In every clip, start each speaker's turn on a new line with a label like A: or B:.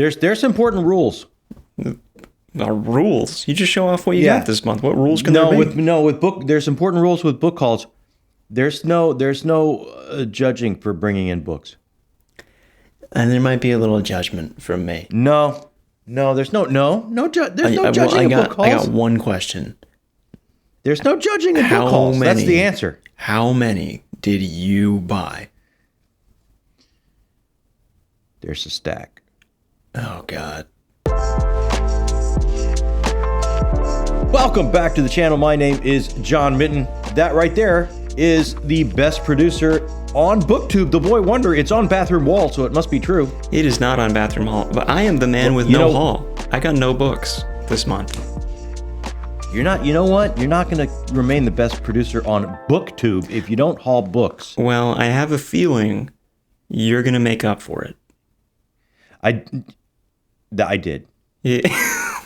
A: There's important rules.
B: Rules? You just show off what you got this month. What rules can there be?
A: With book. There's important rules with book hauls. There's no judging for bringing in books.
B: And there might be a little judgment from me.
A: No. There's no judging in book hauls.
B: I got one question.
A: There's no judging in book hauls. That's the answer.
B: How many did you buy?
A: There's a stack.
B: Oh, God.
A: Welcome back to the channel. My name is John Mitten. That right there is the best producer on BookTube, the boy wonder. It's on Bathroom Wall, so it must be true.
B: It is not on Bathroom Hall, but I am the man with no haul. I got no books this month.
A: You're not, you know what? You're not going to remain the best producer on BookTube if you don't haul books.
B: Well, I have a feeling you're going to make up for it. I
A: did.
B: Yeah.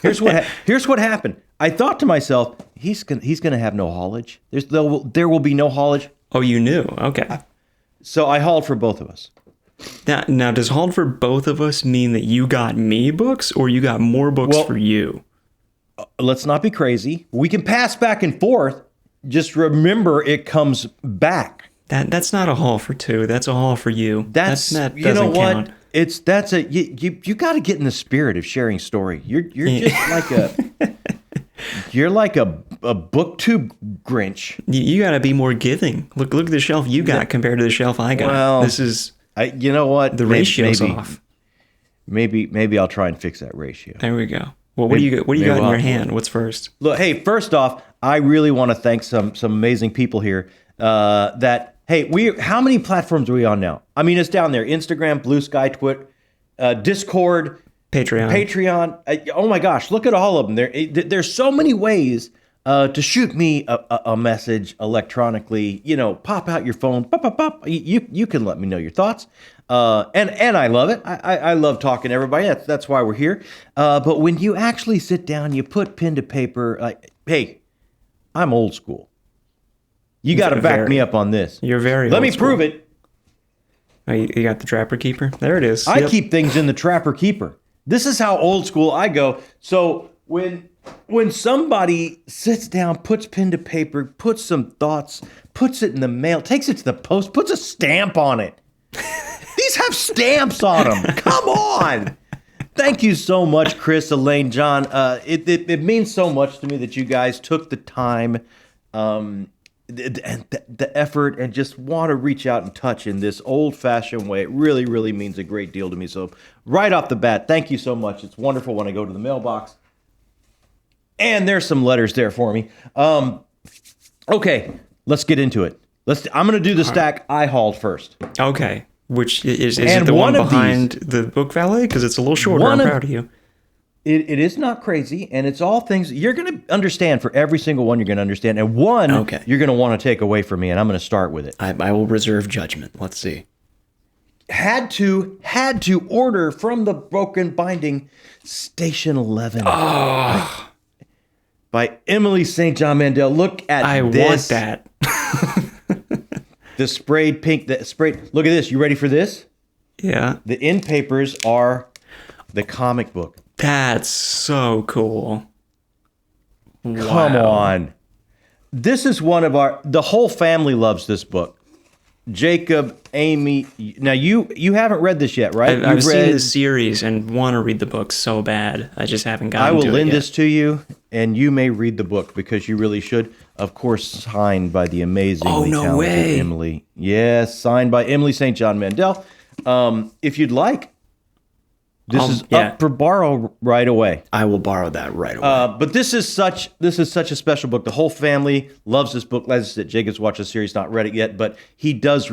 A: Here's what happened. I thought to myself, he's gonna have no haulage. There will be no haulage.
B: Oh, you knew? Okay.
A: So I hauled for both of us.
B: Now, does hauled for both of us mean that you got me books or you got more books for you?
A: Let's not be crazy. We can pass back and forth. Just remember, it comes back.
B: That's not a haul for two. That's a haul for you.
A: That doesn't count. You got to get in the spirit of sharing story. You're just like a BookTube Grinch.
B: You got to be more giving. Look at the shelf you got compared to the shelf I got.
A: Well,
B: this is.
A: You know what?
B: The ratio's off.
A: Maybe I'll try and fix that ratio.
B: There we go. Well, what do you got in your hand? What's first?
A: Look, hey, first off, I really want to thank some amazing people here. How many platforms are we on now? I mean, it's down there: Instagram, Blue Sky, Twitter, Discord, Patreon. Oh my gosh, look at all of them. There's so many ways to shoot me a message electronically. Pop out your phone. Pop. You can let me know your thoughts. And I love it. I love talking to everybody. That's why we're here. But when you actually sit down, you put pen to paper. Hey, I'm old school. You got to back me up on this.
B: You're very
A: Let me prove it.
B: Oh, you got the Trapper Keeper? There it is.
A: I keep things in the Trapper Keeper. This is how old school I go. So when somebody sits down, puts pen to paper, puts some thoughts, puts it in the mail, takes it to the post, puts a stamp on it. These have stamps on them. Come on. Thank you so much, Chris, Elaine, John. It means so much to me that you guys took the time, the effort, and just want to reach out and touch in this old-fashioned way. It really, really means a great deal to me. So right off the bat, thank you so much. It's wonderful when I go to the mailbox. And there's some letters there for me. Okay, let's get into it. I'm going to do the stack I hauled first.
B: Okay. Which is it the one behind the book valet? Because it's a little shorter. I'm proud of you.
A: It is not crazy, and it's all things you're going to understand. For every single one, you're going to understand. And one, you're going to want to take away from me, and I'm going to start with it.
B: I will reserve judgment. Let's see.
A: Had to order from the Broken Binding Station 11.
B: Oh.
A: By Emily St. John Mandel. Look at this.
B: I want that.
A: The sprayed pink, look at this. You ready for this?
B: Yeah.
A: The end papers are the comic book.
B: That's so cool. Wow.
A: Come on. This is the whole family loves this book. Jacob, Amy. Now, you haven't read this yet, right?
B: I've seen the series and want to read the book so bad. I just haven't gotten to it yet.
A: I will lend this to you, and you may read the book because you really should. Of course, signed by the amazingly talented Emily. Yes, signed by Emily St. John Mandel. If you'd like, this is up for borrow right away.
B: I will borrow that right away.
A: But this is such a special book. The whole family loves this book. As I said, Jacob's watched the series, not read it yet, but he has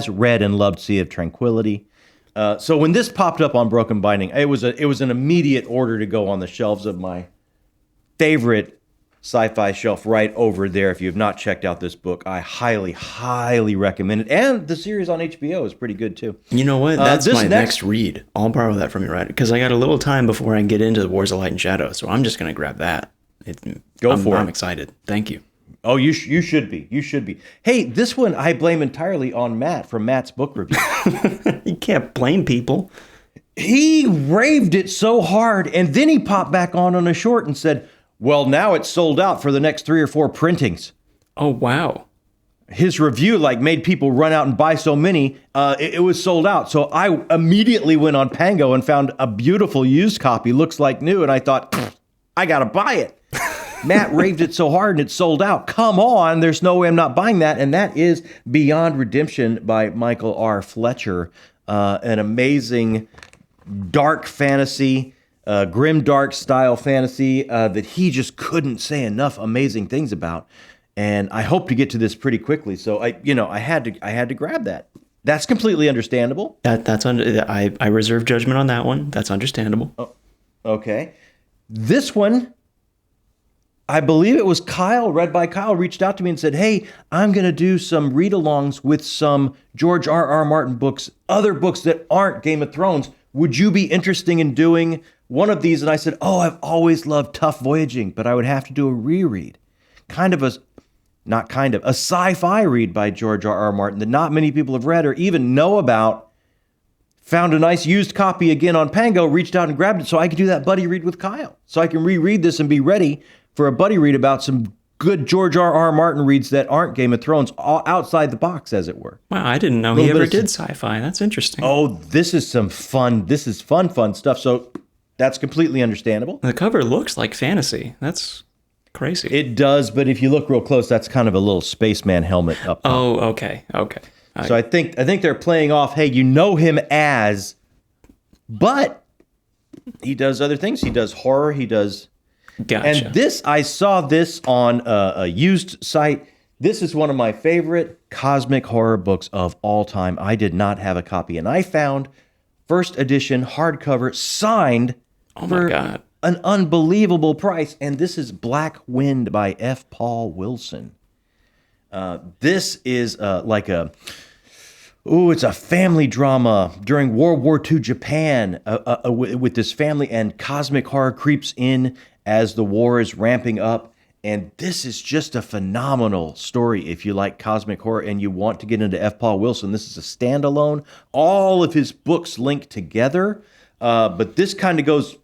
A: read and loved Sea of Tranquility. So when this popped up on Broken Binding, it was an immediate order to go on the shelves of my favorite sci-fi shelf right over there. If you have not checked out this book, I highly, highly recommend it. And the series on HBO is pretty good too.
B: You know what? That's my next read. I'll borrow that from you, right? Because I got a little time before I get into the Wars of Light and Shadow, so I'm just going to grab that. I'm excited. Thank you.
A: Oh, you should be. You should be. Hey, this one I blame entirely on Matt from Matt's book review.
B: You can't blame people.
A: he raved it so hard, and then he popped back on a short and said, well, now it's sold out for the next 3 or 4 printings.
B: Oh, wow.
A: His review made people run out and buy so many, it was sold out. So I immediately went on Pango and found a beautiful used copy, looks like new, and I thought, I gotta buy it. Matt raved it so hard and it sold out. Come on, there's no way I'm not buying that. And that is Beyond Redemption by Michael R. Fletcher, an amazing dark fantasy, grim dark style fantasy that he just couldn't say enough amazing things about. And I hope to get to this pretty quickly. So I had to grab that. That's completely understandable.
B: I reserve judgment on that one. That's understandable.
A: Oh, okay. This one, I believe it was Kyle, read by Kyle, reached out to me and said, hey, I'm going to do some read-alongs with some George R.R. Martin books, other books that aren't Game of Thrones. Would you be interested in doing one of these? And I said, I've always loved Tough Voyaging, but I would have to do a reread. A sci-fi read by George R.R. Martin that not many people have read or even know about. Found a nice used copy again on Pango, reached out and grabbed it so I could do that buddy read with Kyle. So I can reread this and be ready for a buddy read about some good George R.R. Martin reads that aren't Game of Thrones, all outside the box, as it were.
B: Wow, I didn't know he ever did sci-fi. That's interesting.
A: Oh, this is some fun. This is fun stuff. So that's completely understandable.
B: The cover looks like fantasy. That's crazy.
A: It does, but if you look real close, that's kind of a little spaceman helmet up top.
B: Oh, okay.
A: So I think they're playing off, hey, you know him as, but he does other things. He does horror. He does.
B: Gotcha.
A: And I saw this on a used site. This is one of my favorite cosmic horror books of all time. I did not have a copy, and I found first edition hardcover signed for an unbelievable price. And this is Black Wind by F. Paul Wilson. This is it's a family drama during World War II Japan with this family, and cosmic horror creeps in as the war is ramping up. And this is just a phenomenal story if you like cosmic horror and you want to get into F. Paul Wilson. This is a standalone. All of his books link together, but this kind of goes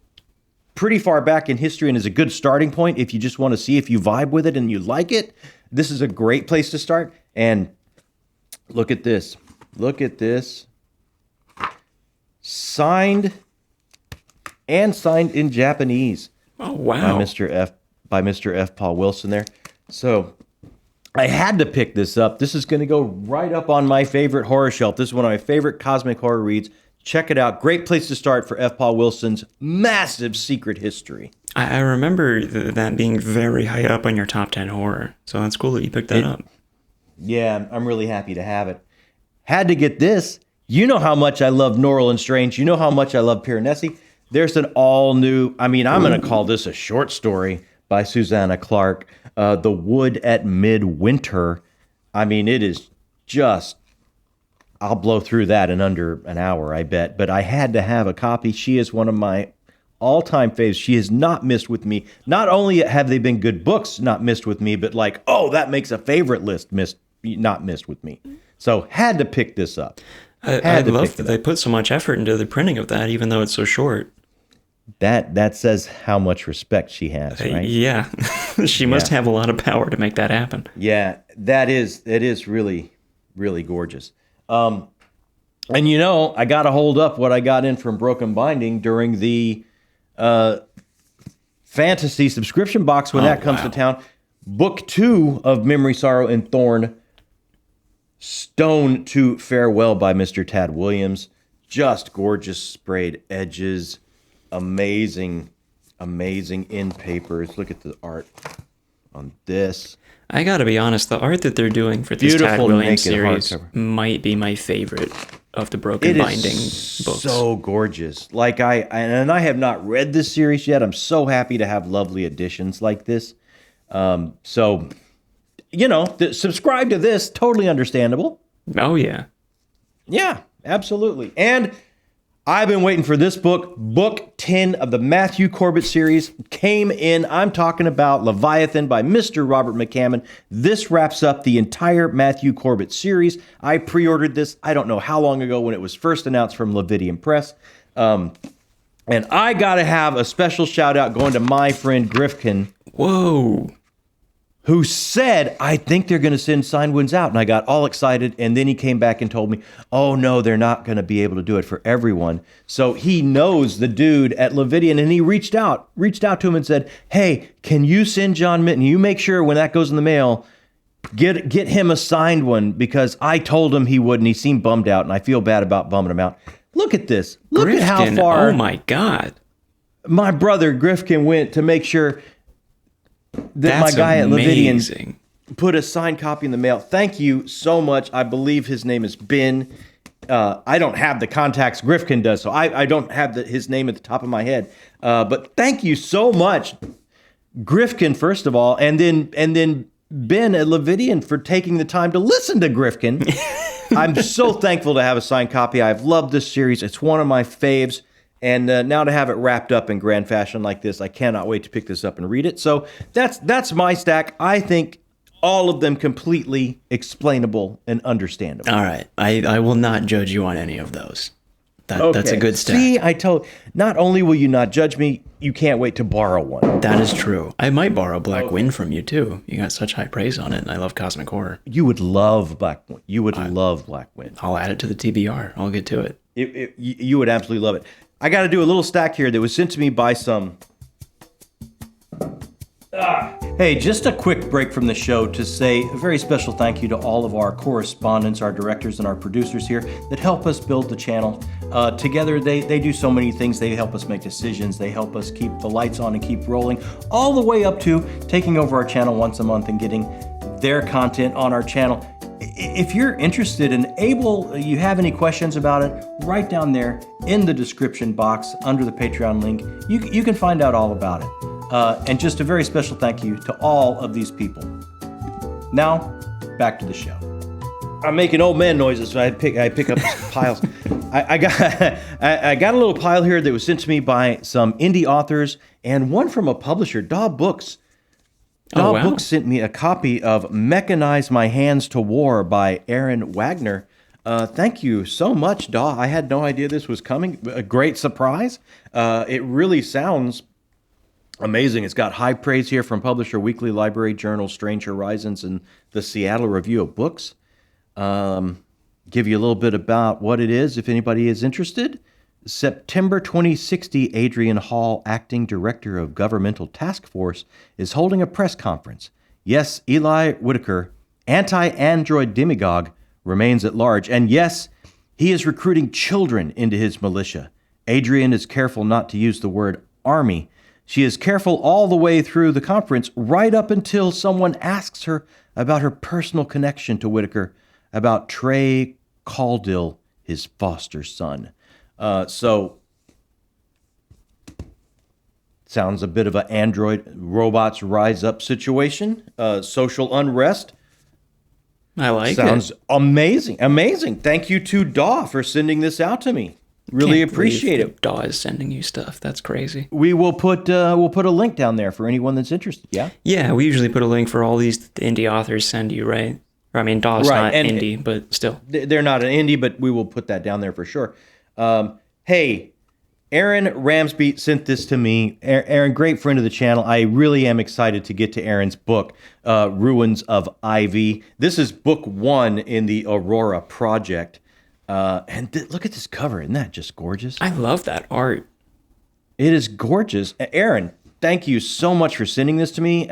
A: pretty far back in history and is a good starting point if you just want to see if you vibe with it and you like it. This is a great place to start. And look at this. Look at this. Signed in Japanese.
B: Oh, wow.
A: By Mr. F. Paul Wilson there. So I had to pick this up. This is going to go right up on my favorite horror shelf. This is one of my favorite cosmic horror reads. Check it out. Great place to start for F. Paul Wilson's massive secret history.
B: I remember that being very high up on your top 10 horror. So that's cool that you picked that up. Yeah,
A: I'm really happy to have it. Had to get this. You know how much I love Norrell and Strange. You know how much I love Piranesi. There's an all new, I'm going to call this a short story by Susanna Clark, The Wood at Midwinter. It is just, I'll blow through that in under an hour, I bet. But I had to have a copy. She is one of my all-time faves. She has not missed with me. Not only have they been good books not missed with me, but that makes a favorite list not missed with me. So had to pick this up.
B: I love that they put so much effort into the printing of that, even though it's so short.
A: That says how much respect she has, right?
B: Yeah. She must have a lot of power to make that happen.
A: Yeah, it is really, really gorgeous. And I got to hold up what I got in from Broken Binding during the fantasy subscription box when that comes to town. Book 2 of Memory, Sorrow, and Thorn, Stone to Farewell by Mr. Tad Williams. Just gorgeous sprayed edges. Amazing end papers. Look at the art on this.
B: I gotta be honest, the art that they're doing for this Tad Williams series might be my favorite of the Broken Binding books.
A: So gorgeous. I have not read this series yet. I'm so happy to have lovely editions like this. Subscribe to this. Totally understandable.
B: Oh yeah.
A: Yeah, absolutely. And I've been waiting for this book. Book 10 of the Matthew Corbett series came in. I'm talking about Leviathan by Mr. Robert McCammon. This wraps up the entire Matthew Corbett series. I pre-ordered this, I don't know how long ago when it was first announced from Blvd Press. And I got to have a special shout out going to my friend Gryftkin.
B: Whoa.
A: Who said, I think they're going to send signed ones out. And I got all excited. And then he came back and told me, oh, no, they're not going to be able to do it for everyone. So he knows the dude at Blvd, and he reached out to him and said, hey, can you send John Minton? You make sure when that goes in the mail, get him a signed one, because I told him he would, and he seemed bummed out, and I feel bad about bumming him out. Look at this. Look
B: Gryftkin,
A: at how far.
B: Oh, my God.
A: My brother Gryftkin went to make sure that
B: That's
A: my guy
B: amazing.
A: at Blvd put a signed copy in the mail. Thank you so much. I believe his name is Ben. I don't have the contacts Gryftkin does, so I don't have his name at the top of my head. But thank you so much, Gryftkin, first of all, and then Ben at Blvd for taking the time to listen to Gryftkin. I'm so thankful to have a signed copy. I've loved this series. It's one of my faves. And now to have it wrapped up in grand fashion like this, I cannot wait to pick this up and read it. So that's my stack. I think all of them completely explainable and understandable.
B: All right. I will not judge you on any of those. That's a good stack.
A: See, not only will you not judge me, you can't wait to borrow one.
B: That is true. I might borrow Black Wind from you, too. You got such high praise on it, and I love Cosmic Horror.
A: You would love Black Wind. You would love Black Wind.
B: I'll add it to the TBR. I'll get to it.
A: You would absolutely love it. I got to do a little stack here that was sent to me by some... Hey, just a quick break from the show to say a very special thank you to all of our correspondents, our directors, and our producers here that help us build the channel. Together, they do so many things. They help us make decisions. They help us keep the lights on and keep rolling, all the way up to taking over our channel once a month and getting their content on our channel. If you're interested and able, you have any questions about it, right down there in the description box under the Patreon link, you can find out all about it. And just a very special thank you to all of these people. Now, back to the show. I'm making old man noises, so I pick up piles. I got a little pile here that was sent to me by some indie authors and one from a publisher, Daw Books. Daw Books sent me a copy of Mechanize My Hands to War by Aaron Wagner. Thank you so much, Daw. I had no idea this was coming. A great surprise. It really sounds amazing. It's got high praise here from publisher Weekly Library Journal, Strange Horizons, and the Seattle Review of Books. Give you a little bit about what it is if anybody is interested. September 2060, Adrian Hall, acting director of Governmental Task Force, is holding a press conference. Yes, Eli Whitaker, anti-android demagogue, remains at large. And yes, he is recruiting children into his militia. Adrian is careful not to use the word army. She is careful all the way through the conference, right up until someone asks her about her personal connection to Whitaker, about Trey Caldill, his foster son. So, sounds a bit of an android robots rise up situation. Social unrest.
B: I like
A: Sounds amazing. Amazing. Thank you to Daw for sending this out to me. Really appreciate it.
B: Daw is sending you stuff. That's crazy.
A: We will put a link down there for anyone that's interested. Yeah.
B: Yeah, we usually put a link for all these indie authors send you, right? Or, I mean, Daw's not indie, but still.
A: They're not an indie, but we will put that down there for sure. Hey, Aaron Ramsby sent this to me. Aaron, great friend of the channel. I really am excited to get to Aaron's book, Ruins of Ivy. This is book 1 in the Aurora Project. And look at this cover. Isn't that just gorgeous?
B: I love that art.
A: It is gorgeous. Aaron, thank you so much for sending this to me.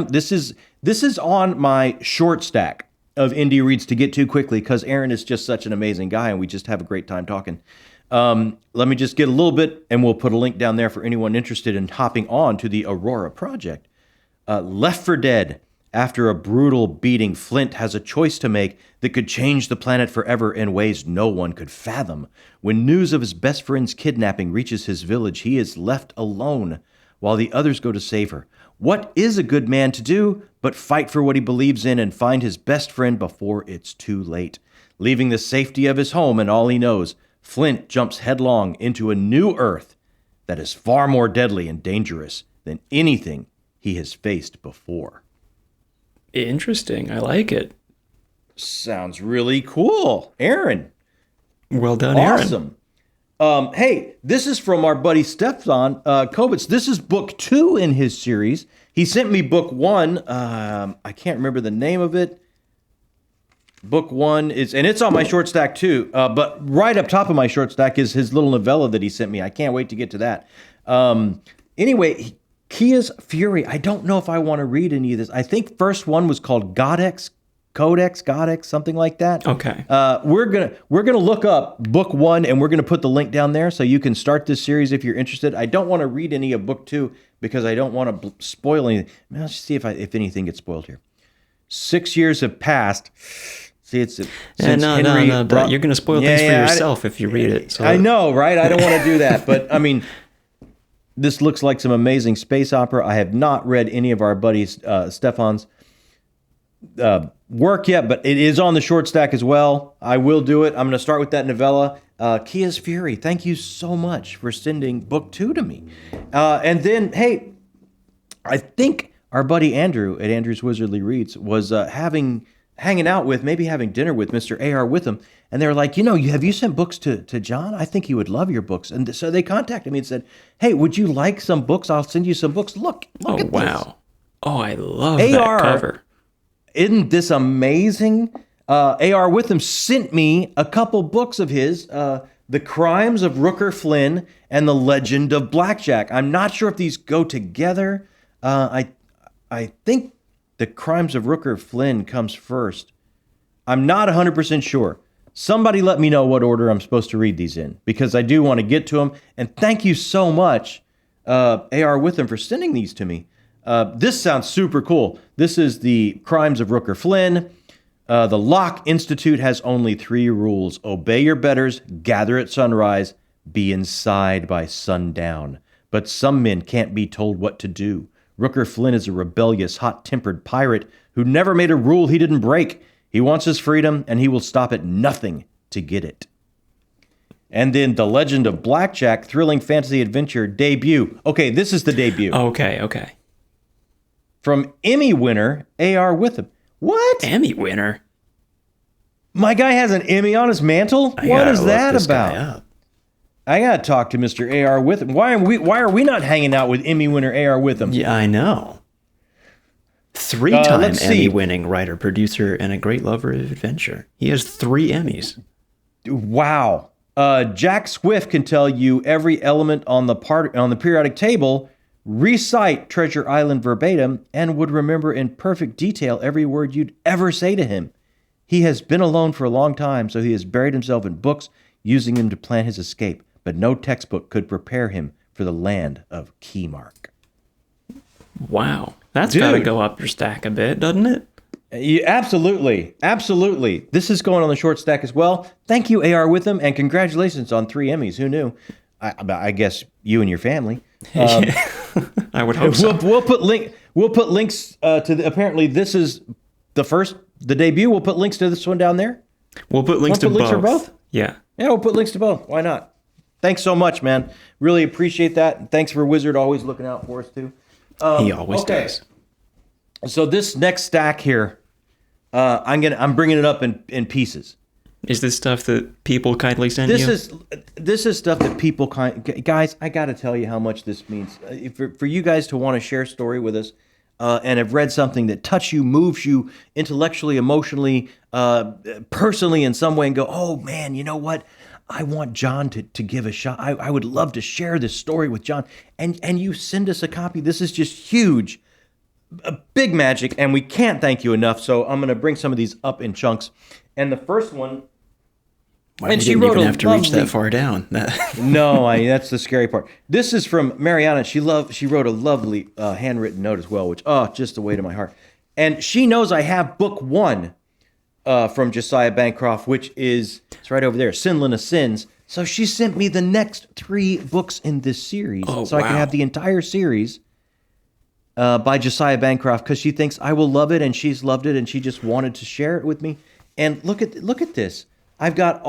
A: This is on my short stack of indie reads to get to quickly because Aaron is just such an amazing guy and we just have a great time talking. Let me just get a little bit and we'll put a link down there for anyone interested in hopping on to the Aurora Project. Left for Dead. After a brutal beating, Flint has a choice to make that could change the planet forever in ways no one could fathom. When news of his best friend's kidnapping reaches his village, he is left alone while the others go to save her. What is a good man to do but fight for what he believes in and find his best friend before it's too late? Leaving the safety of his home and all he knows, Flint jumps headlong into a new Earth that is far more deadly and dangerous than anything he has faced before.
B: Interesting. I like it.
A: Sounds really cool. Aaron.
B: Well done,
A: awesome. Hey, this is from our buddy Stefan Kovitz. This is book 2 in his series. He sent me book 1. I can't remember the name of it. Book 1 is, and it's on my short stack too. But right up top of my short stack is his little novella that he sent me. I can't wait to get to that. Anyway, Kia's Fury. I don't know if I want to read any of this. I think first one was called Codex, something like that.
B: Okay.
A: We're gonna look up book 1, and we're gonna put the link down there so you can start this series if you're interested. I don't want to read any of book 2 because I don't want to spoil anything. Let's see if anything gets spoiled here. 6 years have passed. See, it's
B: no, you're gonna spoil things for yourself if you read it. So.
A: I know, right? I don't want to do that, but I mean, this looks like some amazing space opera. I have not read any of our buddies Stefan's work yet, but it is on the short stack as well. I will do it. I'm going to start with that novella. Kia's Fury, thank you so much for sending book 2 to me. And then, hey, I think our buddy Andrew at Andrew's Wizardly Reads was hanging out with, maybe having dinner with Mr. A.R. Witham, and they were like, have you sent books to John? I think he would love your books. And so they contacted me and said, hey, would you like some books? I'll send you some books. Look at this.
B: Wow. Oh, I love that cover.
A: Isn't this amazing? A.R. Witham sent me a couple books of his, The Crimes of Rooker Flynn and The Legend of Blackjack. I'm not sure if these go together. I think The Crimes of Rooker Flynn comes first. I'm not 100% sure. Somebody let me know what order I'm supposed to read these in, because I do want to get to them. And thank you so much, A.R. Witham, for sending these to me. This sounds super cool. This is The Crimes of Rooker Flynn. The Locke Institute has only 3 rules. Obey your betters, gather at sunrise, be inside by sundown. But some men can't be told what to do. Rooker Flynn is a rebellious, hot-tempered pirate who never made a rule he didn't break. He wants his freedom, and he will stop at nothing to get it. And then The Legend of Blackjack, thrilling fantasy adventure debut. Okay, this is the debut.
B: Okay.
A: From Emmy winner A.R. Witham. What?
B: Emmy winner?
A: My guy has an Emmy on his mantle? What is that about? I gotta talk to Mr. A.R. Witham. Why are we not hanging out with Emmy winner A.R. Witham?
B: Yeah, I know. 3-time Emmy-winning writer, producer, and a great lover of adventure. He has 3 Emmys.
A: Wow. Jack Swift can tell you every element on the periodic table, recite Treasure Island verbatim, and would remember in perfect detail every word you'd ever say to him. He has been alone for a long time, so he has buried himself in books, using them to plan his escape, but no textbook could prepare him for the land of Keymark.
B: Wow. That's got to go up your stack a bit, doesn't it?
A: Yeah, absolutely. This is going on the short stack as well. Thank you, A.R. Witham, and congratulations on 3 Emmys. Who knew? I guess you and your family.
B: I would hope so.
A: We'll put links to apparently this is the debut. We'll put links to this one down there.
B: We'll put links to both.
A: For both?
B: Yeah.
A: Yeah, we'll put links to both. Why not? Thanks so much, man. Really appreciate that. And thanks for Wizard always looking out for us too.
B: He always does.
A: So this next stack here, I'm bringing it up in pieces.
B: Is this stuff that people kindly send you?
A: This is stuff that people guys. I got to tell you how much this means for you guys to want to share a story with us, and have read something that touched you, moves you intellectually, emotionally, personally in some way, and go, oh man, you know what? I want John to give a shot. I would love to share this story with John, and you send us a copy. This is just huge. A big magic, and we can't thank you enough. So I'm going to bring some of these up in chunks. And the first one,
B: and she wrote even have to reach that far down.
A: No, that's the scary part. This is from Mariana. She wrote a lovely handwritten note as well, which just the way to my heart. And she knows I have book 1 from Josiah Bancroft, which it's right over there, Sinlin of Sins. So she sent me the next 3 books in this series, I can have the entire series. By Josiah Bancroft, because she thinks I will love it, and she's loved it, and she just wanted to share it with me. And look at this. I've got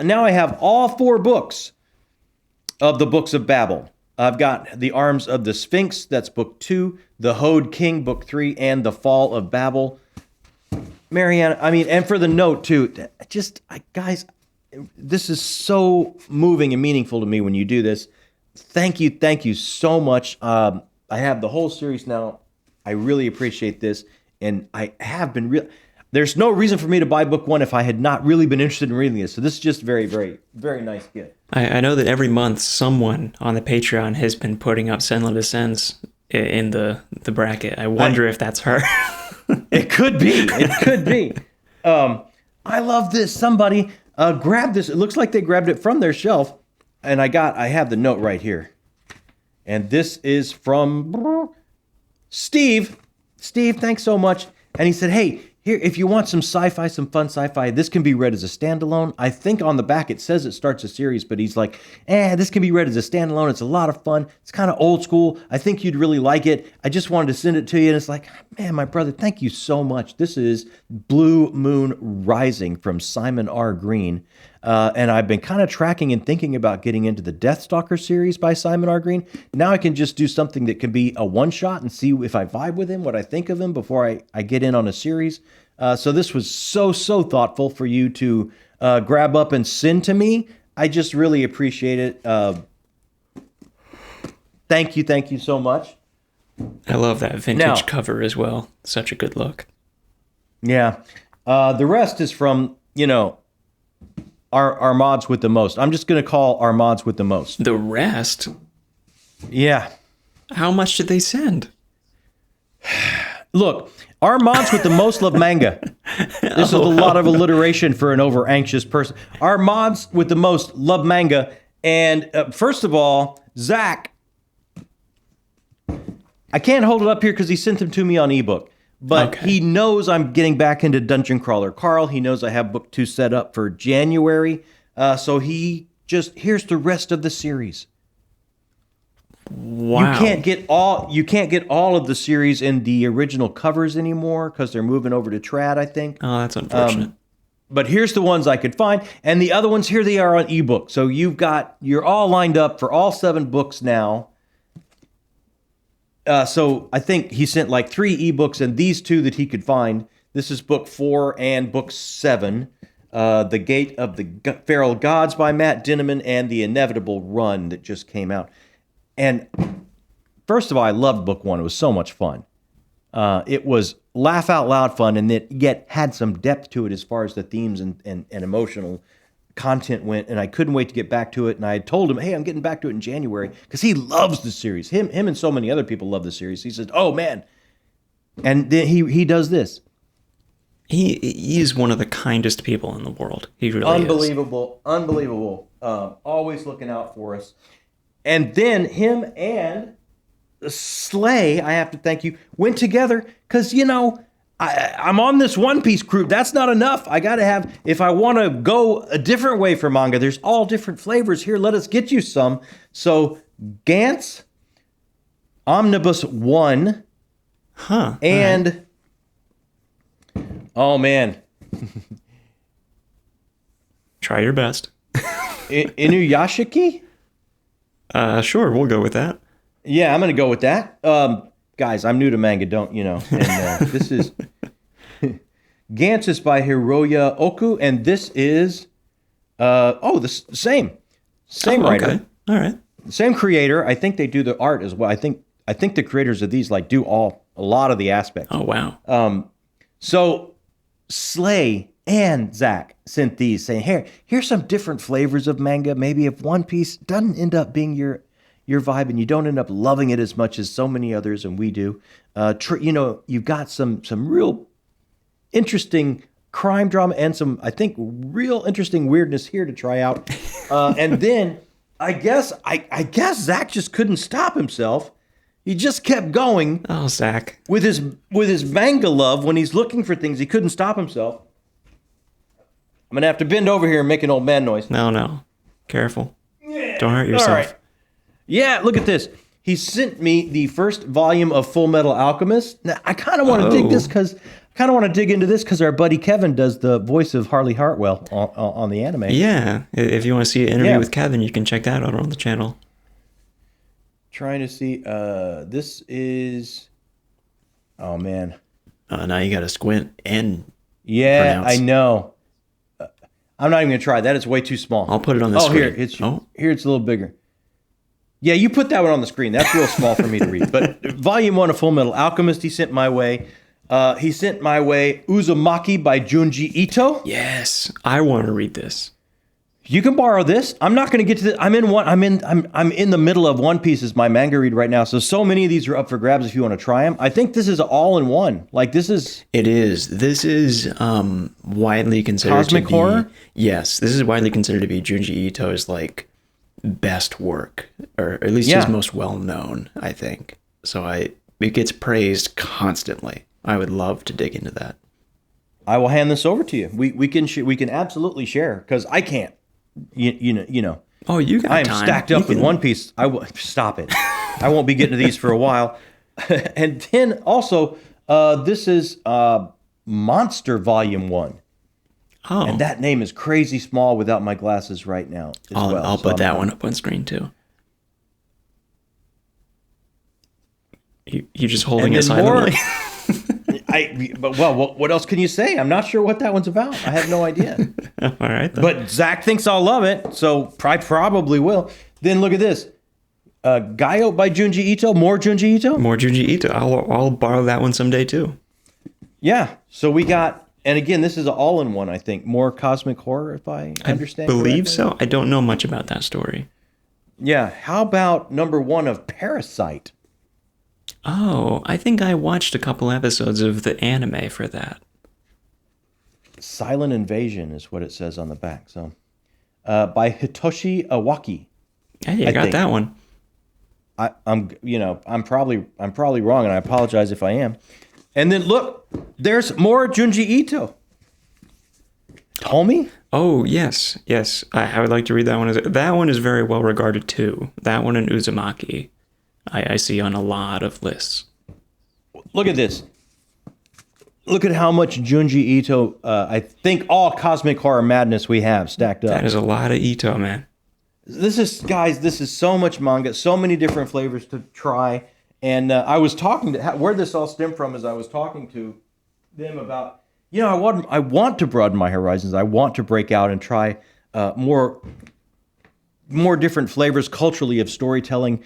A: now I have all 4 books of the Books of Babel. I've got The Arms of the Sphinx, that's book 2, The Hoed King, book 3, and The Fall of Babel. Marianne, and for the note too, guys, this is so moving and meaningful to me when you do this. Thank you so much. I have the whole series now. I really appreciate this, and I have been there's no reason for me to buy book one if I had not really been interested in reading this. So this is just very, very, very nice gift.
B: I know that every month someone on the Patreon has been putting up Senless Sins in the bracket. I wonder if that's her.
A: It could be. It could be. I love this. Somebody grabbed this. It looks like they grabbed it from their shelf, and I have the note right here. And this is from Steve. Steve, thanks so much. And he said, hey, here, if you want some sci-fi, some fun sci-fi, this can be read as a standalone. I think on the back it says it starts a series, but he's like, this can be read as a standalone. It's a lot of fun. It's kind of old school. I think you'd really like it. I just wanted to send it to you. And it's like, man, my brother, thank you so much. This is Blue Moon Rising from Simon R. Green. And I've been kind of tracking and thinking about getting into the Deathstalker series by Simon R. Green. Now I can just do something that can be a one-shot and see if I vibe with him, what I think of him before I get in on a series. So this was so thoughtful for you to grab up and send to me. I just really appreciate it. Thank you so much.
B: I love that vintage cover as well. Such a good look.
A: Yeah. The rest is from, our mods with the most. I'm just going to call our mods with the most.
B: The rest?
A: Yeah.
B: How much did they send?
A: Look, our mods with the most love manga. This is a lot of alliteration for an over-anxious person. Our mods with the most love manga. And first of all, Zach, I can't hold it up here because he sent them to me on ebook. But he knows I'm getting back into Dungeon Crawler Carl. He knows I have book 2 set up for January. So here's the rest of the series.
B: Wow.
A: You can't get all of the series in the original covers anymore because they're moving over to Trad, I think.
B: Oh, that's unfortunate.
A: But here's the ones I could find. And the other ones, here they are on ebook. So you're all lined up for all 7 books now. So I think he sent like 3 ebooks and these 2 that he could find. This is book 4 and book 7. The Gate of the Feral Gods by Matt Dinneman and The Inevitable Run that just came out. And first of all, I loved book 1. It was so much fun. It was laugh out loud fun and it yet had some depth to it as far as the themes and emotional content went, and I couldn't wait to get back to it. And I told him, hey, I'm getting back to it in January because he loves the series. Him and so many other people love the series. He says, oh man. And then he does this.
B: He is one of the kindest people in the world. He really
A: unbelievable. Always looking out for us. And then him and Slay, I have to thank you, went together because, I'm on this One Piece crew. That's not enough. I got to have, if I want to go a different way for manga, there's all different flavors here. Let us get you some. So Gantz, Omnibus 1, and, oh man.
B: Try your best.
A: Inuyashiki?
B: Sure, we'll go with that.
A: Yeah, I'm going to go with that. Guys, I'm new to manga, don't you know? And this is Gantz is by Hiroya Oku, and this is the same writer.
B: Okay. All right.
A: Same creator. I think they do the art as well. I think the creators of these do a lot of the aspects.
B: Oh wow.
A: So Slay and Zach sent these saying, here's some different flavors of manga. Maybe if One Piece doesn't end up being your vibe and you don't end up loving it as much as so many others and we do, you've got some real interesting crime drama and some, I think, real interesting weirdness here to try out. And then I guess Zach just couldn't stop himself. He just kept going.
B: Oh, Zach.
A: With his manga love, when he's looking for things, he couldn't stop himself. I'm going to have to bend over here and make an old man noise.
B: No. Careful. Yeah. Don't hurt yourself.
A: All right. Yeah, look at this. He sent me the first volume of Full Metal Alchemist. Now, I kind of want to dig into this because our buddy Kevin does the voice of Harley Hartwell on the anime.
B: Yeah, if you want to see an interview with Kevin, you can check that out on the channel.
A: Trying to see. This is. Oh man.
B: Now you got to squint and.
A: Yeah,
B: pronounce.
A: I know. I'm not even going to try that. It's way too small.
B: I'll put it on the screen.
A: Here it's a little bigger. Yeah, you put that one on the screen. That's real small for me to read. But Volume 1 of Full Metal Alchemist, he sent my way. He sent my way Uzumaki by Junji Ito.
B: Yes, I want to read this.
A: You can borrow this. I'm not going to get to this. I'm in the middle of One Piece as my manga read right now. So many of these are up for grabs if you want to try them. I think this is all in one. Like this is.
B: It is. This is widely considered
A: cosmic horror.
B: Yes, this is widely considered to be Junji Ito's like best work, or at least his most well known. I think so. It gets praised constantly. I would love to dig into that.
A: I will hand this over to you. We can absolutely share because I can't. You know.
B: Oh, you got
A: I am
B: time.
A: stacked up with One Piece. Stop it. I won't be getting to these for a while. And then also, this is Monster Volume 1.
B: Oh,
A: and that name is crazy small without my glasses right now.
B: I'll put that one up on screen too. You're just holding it silently.
A: What else can you say? I'm not sure what that one's about. I have no idea.
B: All right. Then.
A: But Zach thinks I'll love it, so I probably will. Then look at this. Gaio by Junji Ito. More Junji Ito?
B: More Junji Ito. I'll borrow that one someday too.
A: Yeah. So we got, and again, this is an all-in-one, I think. More cosmic horror, if I understand
B: believe
A: correctly.
B: So. I don't know much about that story.
A: Yeah. How about number 1 of Parasite?
B: Oh, I think I watched a couple episodes of the anime for that.
A: Silent Invasion is what it says on the back. So, by Hitoshi Awaki.
B: Hey, I got that one.
A: I'm probably wrong, and I apologize if I am. And then look, there's more Junji Ito. Homie?
B: Oh yes. I would like to read that one. That one is very well regarded too. That one and Uzumaki. I see on a lot of lists.
A: Look at this. Look at how much Junji Ito, I think all cosmic horror madness we have stacked up.
B: That is a lot of Ito, man.
A: This is so much manga, so many different flavors to try. And I was talking to, where this all stemmed from is I was talking to them about, I want to broaden my horizons. I want to break out and try more different flavors culturally of storytelling,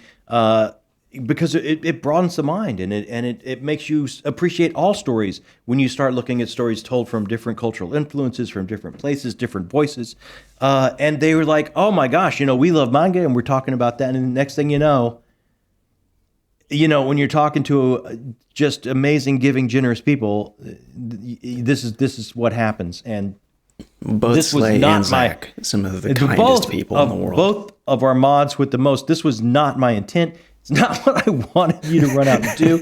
A: because it broadens the mind and it makes you appreciate all stories when you start looking at stories told from different cultural influences, from different places, different voices. And they were like, oh my gosh, we love manga and we're talking about that. And the next thing you know, when you're talking to just amazing, giving, generous people, this is what happens. And
B: both
A: this was
B: Slay
A: not
B: and Zach, some of the kindest people in the world.
A: Both of our mods with the most. This was not my intent. It's not what I wanted you to run out and do.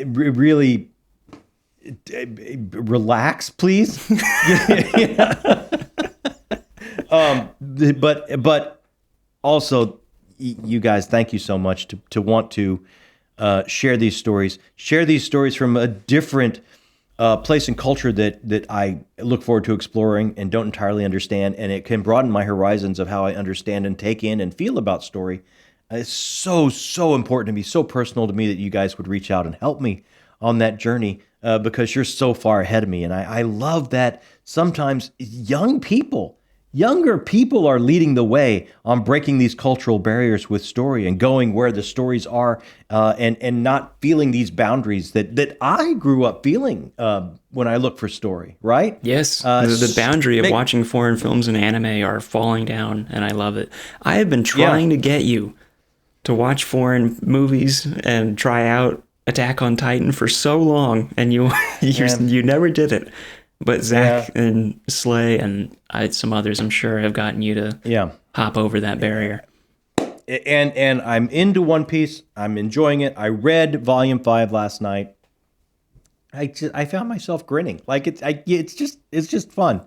A: Really, relax, please. But also, you guys, thank you so much to want to share these stories. Share these stories from a different place and culture that I look forward to exploring and don't entirely understand, and it can broaden my horizons of how I understand and take in and feel about story. It's so important to me, so personal to me that you guys would reach out and help me on that journey because you're so far ahead of me. And I love that sometimes younger people are leading the way on breaking these cultural barriers with story and going where the stories are and not feeling these boundaries that I grew up feeling when I look for story, right?
B: Yes, the boundary of watching foreign films and anime are falling down, and I love it. I have been trying to get you to watch foreign movies and try out Attack on Titan for so long, and you never did it. But Zach and Slay and some others, I'm sure, have gotten you to hop over that barrier.
A: And I'm into One Piece. I'm enjoying it. I read Volume 5 last night. I found myself grinning. Like it's just fun.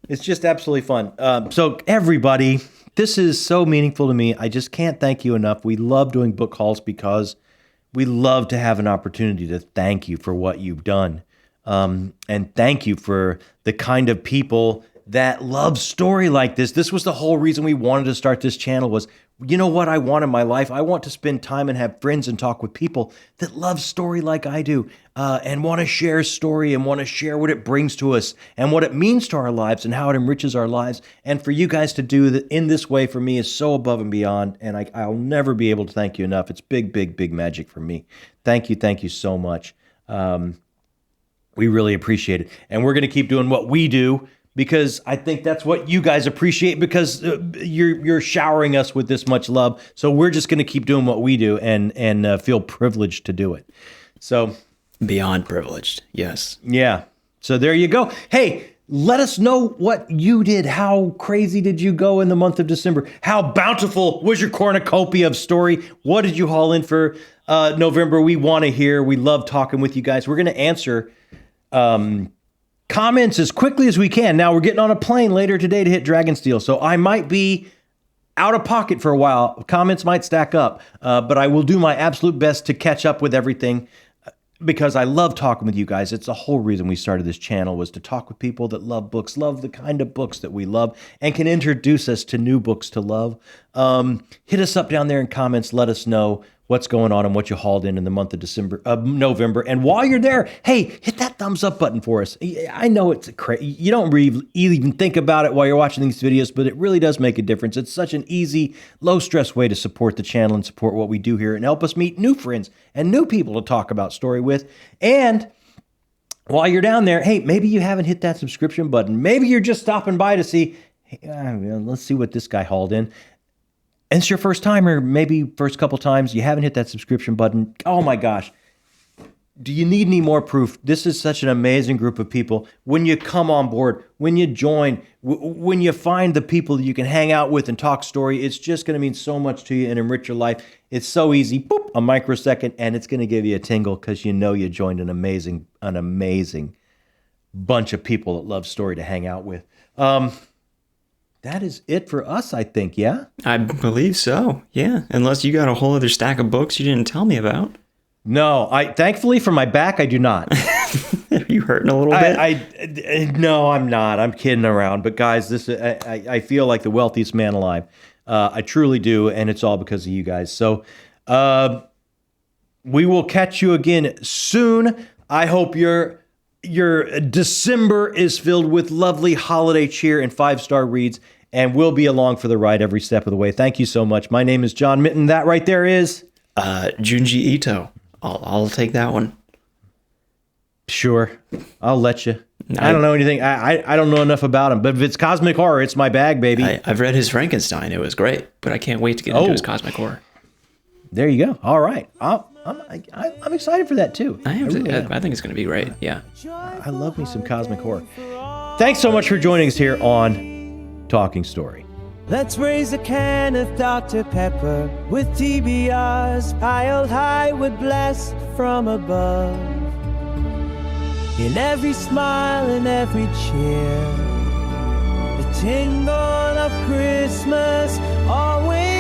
A: It's just absolutely fun. So everybody, this is so meaningful to me. I just can't thank you enough. We love doing book hauls because we love to have an opportunity to thank you for what you've done. And thank you for the kind of people that love story like this. This was the whole reason we wanted to start this channel, was you know what I want in my life? I want to spend time and have friends and talk with people that love story like I do, and want to share story and want to share what it brings to us and what it means to our lives and how it enriches our lives. And for you guys to do that in this way for me is so above and beyond. And I'll never be able to thank you enough. It's big, big, big magic for me. Thank you so much. We really appreciate it. And we're going to keep doing what we do, because I think that's what you guys appreciate, because you're showering us with this much love. So we're just going to keep doing what we do and feel privileged to do it. So
B: beyond privileged. Yes.
A: Yeah. So there you go. Hey, let us know what you did. How crazy did you go in the month of December? How bountiful was your cornucopia of story? What did you haul in for November? We want to hear. We love talking with you guys. We're going to answer comments as quickly as we can. Now, we're getting on a plane later today to hit Dragonsteel, so I might be out of pocket for a while. Comments might stack up, but I will do my absolute best to catch up with everything, because I love talking with you guys. It's the whole reason we started this channel, was to talk with people that love books, love the kind of books that we love, and can introduce us to new books to love. Hit us up down there in comments. Let us know what's going on and what you hauled in the month of November. And while you're there, hey, hit that thumbs up button for us. I know it's you don't really even think about it while you're watching these videos, but it really does make a difference. It's such an easy, low-stress way to support the channel and support what we do here and help us meet new friends and new people to talk about story with. And while you're down there, hey, maybe you haven't hit that subscription button. Maybe you're just stopping by to see, hey, let's see what this guy hauled in. And it's your first time, or maybe first couple times, you haven't hit that subscription button. Oh my gosh. Do you need any more proof? This is such an amazing group of people. When you come on board, when you join, when you find the people that you can hang out with and talk story, it's just going to mean so much to you and enrich your life. It's so easy, boop, a microsecond, and it's going to give you a tingle because you know you joined an amazing bunch of people that love story to hang out with. That is it for us, I think, yeah?
B: I believe so, yeah. Unless you got a whole other stack of books you didn't tell me about.
A: No, thankfully for my back, I do not.
B: Are you hurting a little bit?
A: No, I'm not. I'm kidding around. But guys, I feel like the wealthiest man alive. I truly do, and it's all because of you guys. So we will catch you again soon. I hope your December is filled with lovely holiday cheer and 5-star reads, and we'll be along for the ride every step of the way. Thank you so much. My name is John Mitten. That right there is
B: Junji Ito. I'll take that one.
A: Sure, I'll let you. I don't know anything. I don't know enough about him, but if it's cosmic horror, it's my bag, baby.
B: I've read his Frankenstein. It was great, but I can't wait to get into his cosmic horror.
A: There you go. All right. I'm excited for that too.
B: I think it's going to be great. Yeah.
A: I love me some cosmic horror. Thanks so much for joining us here on Talking Story.
C: Let's raise a can of Dr. Pepper with TBRs piled high with blessed from above. In every smile and every cheer, the tingle of Christmas always